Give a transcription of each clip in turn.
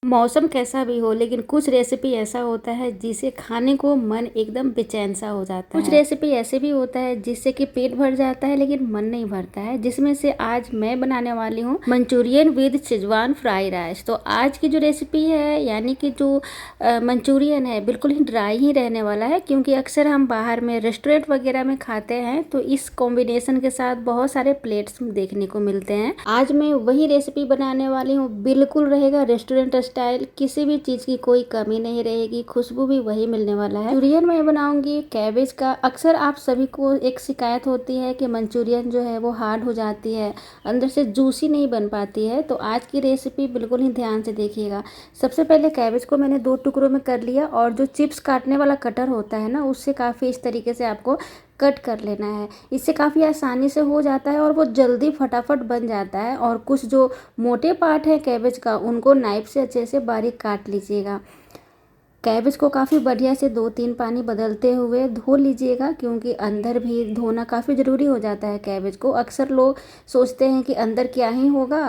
मौसम कैसा भी हो लेकिन कुछ रेसिपी ऐसा होता है जिसे खाने को मन एकदम बेचैन सा हो जाता है। कुछ रेसिपी ऐसे भी होता है जिससे कि पेट भर जाता है लेकिन मन नहीं भरता है, जिसमें से आज मैं बनाने वाली हूँ Manchurian with Schezwan fry rice. तो आज की जो रेसिपी है यानी कि जो मंचूरियन है बिल्कुल ही ड्राई ही रहने वाला है, क्योंकि अक्सर हम बाहर में रेस्टोरेंट वगैरह में खाते हैं तो इस कॉम्बिनेशन के साथ बहुत सारे प्लेट्स देखने को मिलते हैं। आज मैं वही रेसिपी बनाने वाली हूँ, बिल्कुल रहेगा रेस्टोरेंट स्टाइल, किसी भी चीज़ की कोई कमी नहीं रहेगी, खुशबू भी वही मिलने वाला है। मंचूरियन मैं बनाऊंगी कैबेज का। अक्सर आप सभी को एक शिकायत होती है कि मंचूरियन जो है वो हार्ड हो जाती है, अंदर से जूसी नहीं बन पाती है। तो आज की रेसिपी बिल्कुल ही ध्यान से देखिएगा। सबसे पहले कैबेज को मैंने 2 टुकड़ों में कर लिया, और जो चिप्स काटने वाला कटर होता है ना, उससे काफ़ी इस तरीके से आपको कट कर लेना है। इससे काफ़ी आसानी से हो जाता है और वो जल्दी फटाफट बन जाता है। और कुछ जो मोटे पार्ट है कैबेज का, उनको नाइफ से अच्छे से बारीक काट लीजिएगा। कैबेज को काफ़ी बढ़िया से 2-3 पानी बदलते हुए धो लीजिएगा, क्योंकि अंदर भी धोना काफ़ी ज़रूरी हो जाता है कैबेज को। अक्सर लोग सोचते हैं कि अंदर क्या ही होगा,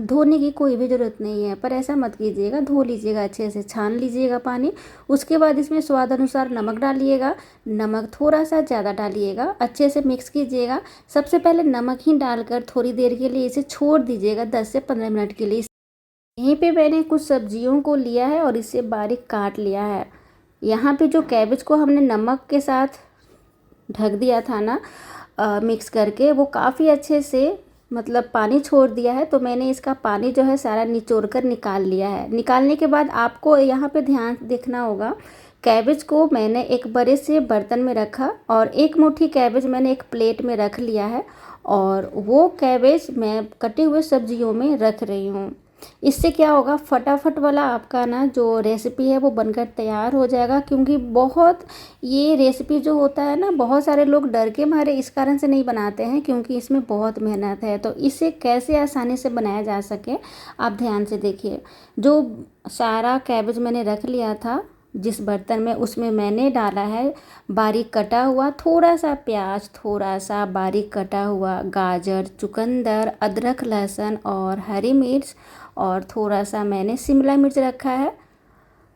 धोने की कोई भी ज़रूरत नहीं है, पर ऐसा मत कीजिएगा, धो लीजिएगा, अच्छे से छान लीजिएगा पानी। उसके बाद इसमें स्वाद अनुसार नमक डालिएगा। नमक थोड़ा सा ज़्यादा डालिएगा, अच्छे से मिक्स कीजिएगा। सबसे पहले नमक ही डालकर थोड़ी देर के लिए इसे छोड़ दीजिएगा, 10 से 15 मिनट के लिए। यहीं पे मैंने कुछ सब्जियों को लिया है और इसे बारीक काट लिया है। यहाँ पे जो कैबेज को हमने नमक के साथ ढक दिया था ना, मिक्स करके, वो काफ़ी अच्छे से मतलब पानी छोड़ दिया है। तो मैंने इसका पानी जो है सारा निचोड़ कर निकाल लिया है। निकालने के बाद आपको यहाँ पे ध्यान देखना होगा, कैबेज को मैंने एक बड़े से बर्तन में रखा और एक मुट्ठी कैबेज मैंने एक प्लेट में रख लिया है, और वो कैबेज मैं कटे हुए सब्जियों में रख रही हूँ। इससे क्या होगा, फटाफट वाला आपका ना जो रेसिपी है वो बनकर तैयार हो जाएगा। क्योंकि बहुत ये रेसिपी जो होता है ना, बहुत सारे लोग डर के मारे इस कारण से नहीं बनाते हैं, क्योंकि इसमें बहुत मेहनत है। तो इसे कैसे आसानी से बनाया जा सके, आप ध्यान से देखिए। जो सारा कैबेज मैंने रख लिया था जिस बर्तन में, उसमें मैंने डाला है बारीक कटा हुआ थोड़ा सा प्याज, थोड़ा सा बारीक कटा हुआ गाजर, चुकंदर, अदरक, लहसुन और हरी मिर्च, और थोड़ा सा मैंने शिमला मिर्च रखा है।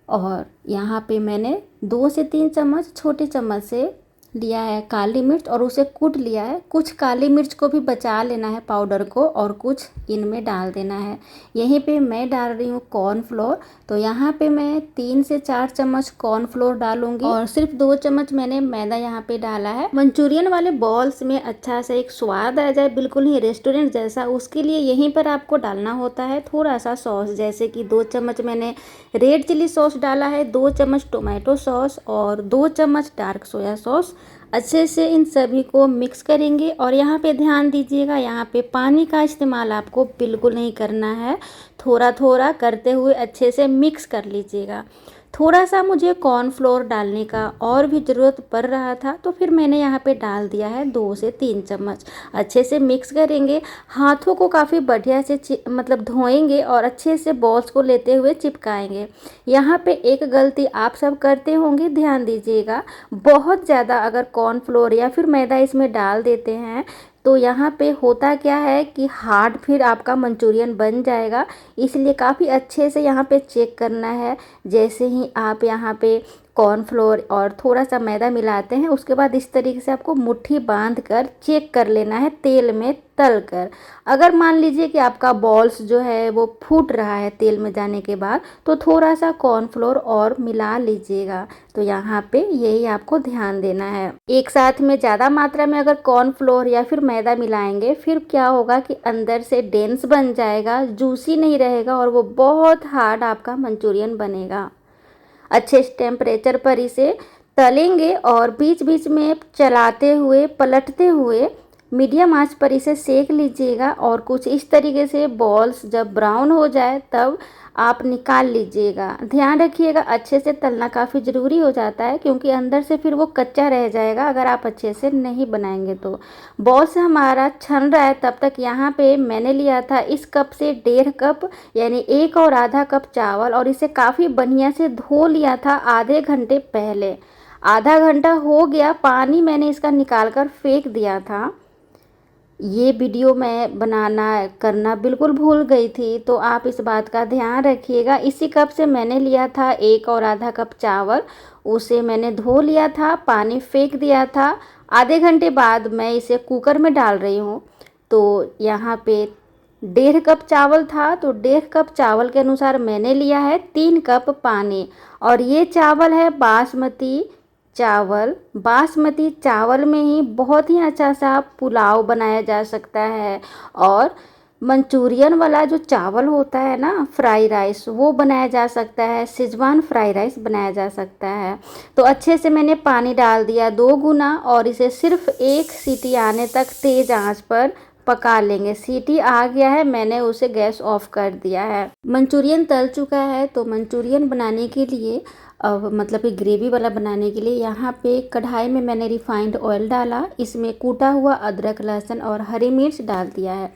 और यहाँ पे मैंने 2 से 3 चम्मच छोटे चम्मच से लिया है काली मिर्च, और उसे कूट लिया है। कुछ काली मिर्च को भी बचा लेना है पाउडर को, और कुछ इनमें डाल देना है। यहीं पे मैं डाल रही हूँ कॉर्नफ्लोर। तो यहाँ पे मैं 3 से 4 चम्मच कॉर्नफ्लोर डालूंगी, और सिर्फ 2 चम्मच मैंने मैदा यहाँ पे डाला है। मंचूरियन वाले बॉल्स में अच्छा सा एक स्वाद आ जाए, बिल्कुल ही रेस्टोरेंट जैसा, उसके लिए यहीं पर आपको डालना होता है थोड़ा सा सॉस। जैसे कि 2 चम्मच मैंने रेड चिली सॉस डाला है, 2 चम्मच टोमेटो सॉस और 2 चम्मच डार्क सोया सॉस। अच्छे से इन सभी को मिक्स करेंगे। और यहाँ पे ध्यान दीजिएगा, यहाँ पे पानी का इस्तेमाल आपको बिल्कुल नहीं करना है, थोड़ा थोड़ा करते हुए अच्छे से मिक्स कर लीजिएगा। थोड़ा सा मुझे कॉर्नफ्लोर डालने का और भी ज़रूरत पड़ रहा था, तो फिर मैंने यहाँ पे डाल दिया है 2 से 3 चम्मच। अच्छे से मिक्स करेंगे, हाथों को काफ़ी बढ़िया से मतलब धोएंगे और अच्छे से बॉल्स को लेते हुए चिपकाएंगे। यहाँ पे एक गलती आप सब करते होंगे, ध्यान दीजिएगा, बहुत ज़्यादा अगर कॉर्नफ्लोर या फिर मैदा इसमें डाल देते हैं तो यहाँ पे होता क्या है कि हार्ड फिर आपका मंचूरियन बन जाएगा। इसलिए काफ़ी अच्छे से यहाँ पे चेक करना है। जैसे ही आप यहाँ पे कॉर्नफ्लोर और थोड़ा सा मैदा मिलाते हैं, उसके बाद इस तरीके से आपको मुट्ठी बांध कर चेक कर लेना है तेल में तल कर। अगर मान लीजिए कि आपका बॉल्स जो है वो फूट रहा है तेल में जाने के बाद, तो थोड़ा सा कॉर्नफ्लोर और मिला लीजिएगा। तो यहाँ पे यही आपको ध्यान देना है। एक साथ में ज़्यादा मात्रा में अगर कॉर्नफ्लोर या फिर मैदा मिलाएंगे, फिर क्या होगा कि अंदर से डेंस बन जाएगा, जूसी नहीं रहेगा, और वो बहुत हार्ड आपका मंचूरियन बनेगा। अच्छे टेम्परेचर पर इसे तलेंगे और बीच बीच में चलाते हुए पलटते हुए मीडियम आंच पर इसे सेक लीजिएगा। और कुछ इस तरीके से बॉल्स जब ब्राउन हो जाए तब आप निकाल लीजिएगा। ध्यान रखिएगा, अच्छे से तलना काफ़ी ज़रूरी हो जाता है, क्योंकि अंदर से फिर वो कच्चा रह जाएगा अगर आप अच्छे से नहीं बनाएंगे। तो बॉल्स हमारा छन रहा है, तब तक यहाँ पे मैंने लिया था इस कप से 1.5 कप यानी 1 और आधा कप चावल, और इसे काफ़ी बढ़िया से धो लिया था आधे घंटे पहले। आधा घंटा हो गया, पानी मैंने इसका निकाल कर फेंक दिया था। ये वीडियो मैं बनाना करना बिल्कुल भूल गई थी, तो आप इस बात का ध्यान रखिएगा। इसी कप से मैंने लिया था 1 और आधा कप चावल, उसे मैंने धो लिया था, पानी फेंक दिया था। आधे घंटे बाद मैं इसे कुकर में डाल रही हूँ। तो यहाँ पे 1.5 कप चावल था, तो 1.5 कप चावल के अनुसार मैंने लिया है 3 कप पानी। और ये चावल है बासमती चावल। बासमती चावल में ही बहुत ही अच्छा सा पुलाव बनाया जा सकता है। और मंचूरियन वाला जो चावल होता है ना, फ्राई राइस, वो बनाया जा सकता है। शेजवान फ्राई राइस बनाया जा सकता है। तो अच्छे से मैंने पानी डाल दिया 2 गुना, और इसे सिर्फ 1 सीटी आने तक तेज़ आंच पर पका लेंगे। सीटी आ गया है, मैंने उसे गैस ऑफ कर दिया है। मंचूरियन तल चुका है। तो मंचूरियन बनाने के लिए मतलब कि ग्रेवी वाला बनाने के लिए यहाँ पे कढ़ाई में मैंने रिफाइंड ऑयल डाला। इसमें कूटा हुआ अदरक, लहसुन और हरी मिर्च डाल दिया है।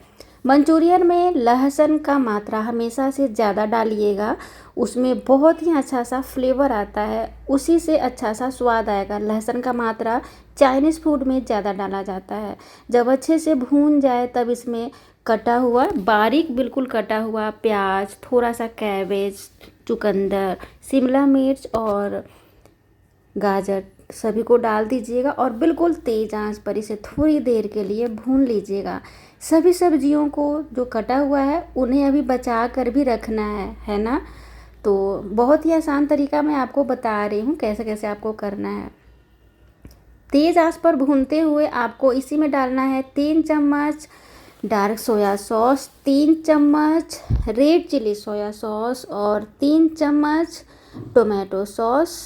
मंचूरियन में लहसुन का मात्रा हमेशा से ज़्यादा डालिएगा, उसमें बहुत ही अच्छा सा फ्लेवर आता है, उसी से अच्छा सा स्वाद आएगा। लहसुन का मात्रा चाइनीज़ फूड में ज़्यादा डाला जाता है। जब अच्छे से भून जाए तब इसमें कटा हुआ, बारीक बिल्कुल कटा हुआ प्याज, थोड़ा सा कैबेज, चुकंदर, शिमला मिर्च और गाजर सभी को डाल दीजिएगा और बिल्कुल तेज़ आंच पर इसे थोड़ी देर के लिए भून लीजिएगा। सभी सब्जियों को जो कटा हुआ है उन्हें अभी बचा कर भी रखना है ना। तो बहुत ही आसान तरीका मैं आपको बता रही हूँ कैसे कैसे आपको करना है। तेज़ आंच पर भूनते हुए आपको इसी में डालना है 3 चम्मच डार्क सोया सॉस, 3 चम्मच रेड चिली सोया सॉस और 3 चम्मच टोमेटो सॉस।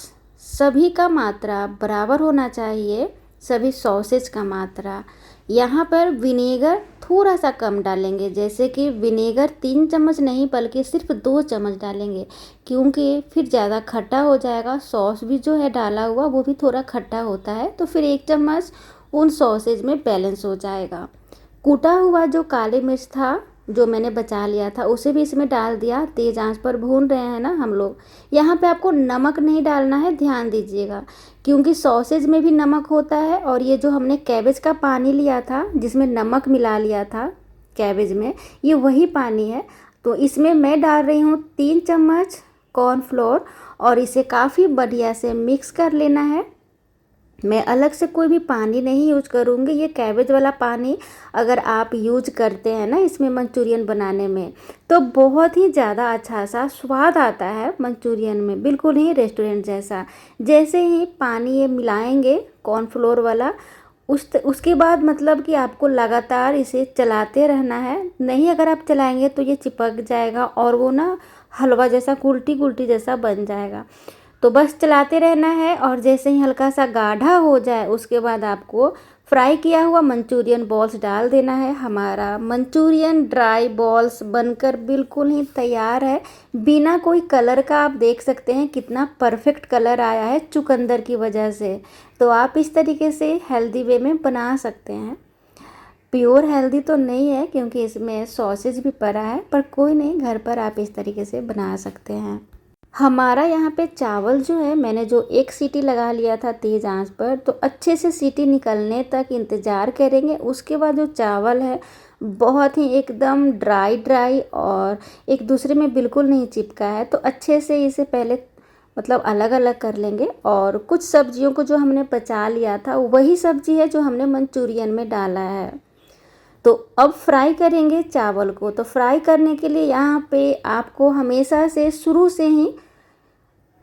सभी का मात्रा बराबर होना चाहिए, सभी सॉसेज का मात्रा। यहाँ पर विनेगर थोड़ा सा कम डालेंगे, जैसे कि विनेगर 3 चम्मच नहीं बल्कि सिर्फ 2 चम्मच डालेंगे, क्योंकि फिर ज़्यादा खट्टा हो जाएगा। सॉस भी जो है डाला हुआ वो भी थोड़ा खट्टा होता है, तो फिर 1 चम्मच उन सॉसेज में बैलेंस हो जाएगा। कूटा हुआ जो काली मिर्च था जो मैंने बचा लिया था उसे भी इसमें डाल दिया। तेज़ आंच पर भून रहे हैं ना हम लोग। यहाँ पे आपको नमक नहीं डालना है, ध्यान दीजिएगा, क्योंकि सॉसेज में भी नमक होता है। और ये जो हमने कैबेज का पानी लिया था जिसमें नमक मिला लिया था कैबेज में, ये वही पानी है। तो इसमें मैं डाल रही हूँ 3 चम्मच कॉर्नफ्लोर और इसे काफ़ी बढ़िया से मिक्स कर लेना है। मैं अलग से कोई भी पानी नहीं यूज करूँगी। ये कैबेज वाला पानी अगर आप यूज करते हैं ना इसमें मंचूरियन बनाने में, तो बहुत ही ज़्यादा अच्छा सा स्वाद आता है मंचूरियन में, बिल्कुल ही रेस्टोरेंट जैसा। जैसे ही पानी ये मिलाएंगे कॉर्नफ्लोर वाला, उसके बाद मतलब कि आपको लगातार इसे चलाते रहना है। नहीं अगर आप चलाएंगे तो ये चिपक जाएगा और वो ना हलवा जैसा, कुल्टी कुल्टी जैसा बन जाएगा। तो बस चलाते रहना है और जैसे ही हल्का सा गाढ़ा हो जाए उसके बाद आपको फ्राई किया हुआ मंचूरियन बॉल्स डाल देना है। हमारा मंचूरियन ड्राई बॉल्स बनकर बिल्कुल ही तैयार है, बिना कोई कलर का। आप देख सकते हैं कितना परफेक्ट कलर आया है चुकंदर की वजह से। तो आप इस तरीके से हेल्दी वे में बना सकते हैं। प्योर हेल्दी तो नहीं है क्योंकि इसमें सॉसेज भी पड़ा है, पर कोई नहीं, घर पर आप इस तरीके से बना सकते हैं। हमारा यहाँ पे चावल जो है, मैंने जो 1 सीटी लगा लिया था तेज़ आंच पर, तो अच्छे से सीटी निकलने तक इंतज़ार करेंगे। उसके बाद जो चावल है बहुत ही एकदम ड्राई ड्राई और एक दूसरे में बिल्कुल नहीं चिपका है, तो अच्छे से इसे पहले मतलब अलग अलग कर लेंगे। और कुछ सब्जियों को जो हमने बचा लिया था वही सब्जी है जो हमने मंचूरियन में डाला है। तो अब फ्राई करेंगे चावल को। तो फ्राई करने के लिए यहाँ पे आपको हमेशा से शुरू से ही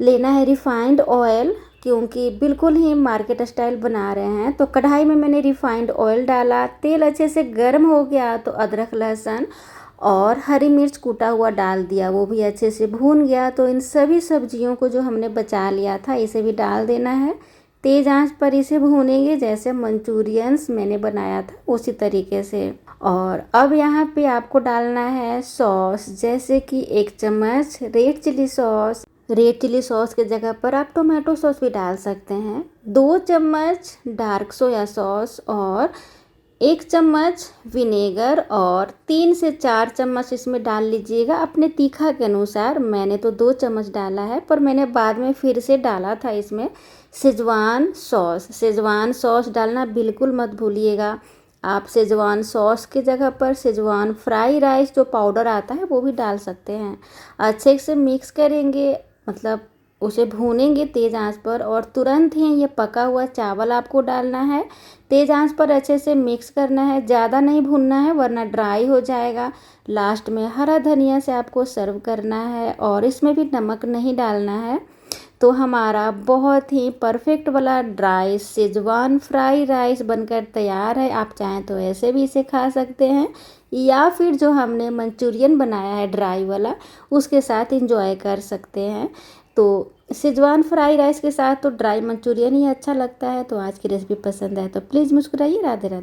लेना है रिफाइंड ऑयल, क्योंकि बिल्कुल ही मार्केट स्टाइल बना रहे हैं। तो कढ़ाई में मैंने रिफाइंड ऑयल डाला, तेल अच्छे से गर्म हो गया तो अदरक, लहसुन और हरी मिर्च कूटा हुआ डाल दिया, वो भी अच्छे से भून गया। तो इन सभी सब्जियों को जो हमने बचा लिया था इसे भी डाल देना है। तेज़ आंच पर इसे भूनेंगे जैसे मंचूरियंस मैंने बनाया था उसी तरीके से। और अब यहाँ पे आपको डालना है सॉस, जैसे कि 1 चम्मच red chilli sauce. Red chilli sauce के जगह पर आप टोमेटो सॉस भी डाल सकते हैं। 2 चम्मच डार्क सोया सॉस और 1 चम्मच विनेगर और 3 से 4 चम्मच इसमें डाल लीजिएगा अपने तीखा के अनुसार। मैंने तो 2 चम्मच डाला है, पर मैंने बाद में फिर से डाला था इसमें शेजवान सॉस। शेजवान सॉस डालना बिल्कुल मत भूलिएगा। आप शेजवान सॉस की जगह पर शेजवान फ्राई राइस जो पाउडर आता है वो भी डाल सकते हैं। अच्छे से मिक्स करेंगे, मतलब उसे भूनेंगे तेज़ आंच पर, और तुरंत ही ये पका हुआ चावल आपको डालना है। तेज़ आंच पर अच्छे से मिक्स करना है, ज़्यादा नहीं भूनना है वरना ड्राई हो जाएगा। लास्ट में हरा धनिया से आपको सर्व करना है, और इसमें भी नमक नहीं डालना है। तो हमारा बहुत ही परफेक्ट वाला ड्राई शेजवान फ्राई राइस बनकर तैयार है। आप चाहें तो ऐसे भी इसे खा सकते हैं, या फिर जो हमने मंचूरियन बनाया है ड्राई वाला उसके साथ इंजॉय कर सकते हैं। तो शेजवान फ्राई राइस के साथ तो ड्राई मंचूरियन ही अच्छा लगता है। तो आज की रेसिपी पसंद आए तो प्लीज़ मुस्कुराइए। राधे राधे।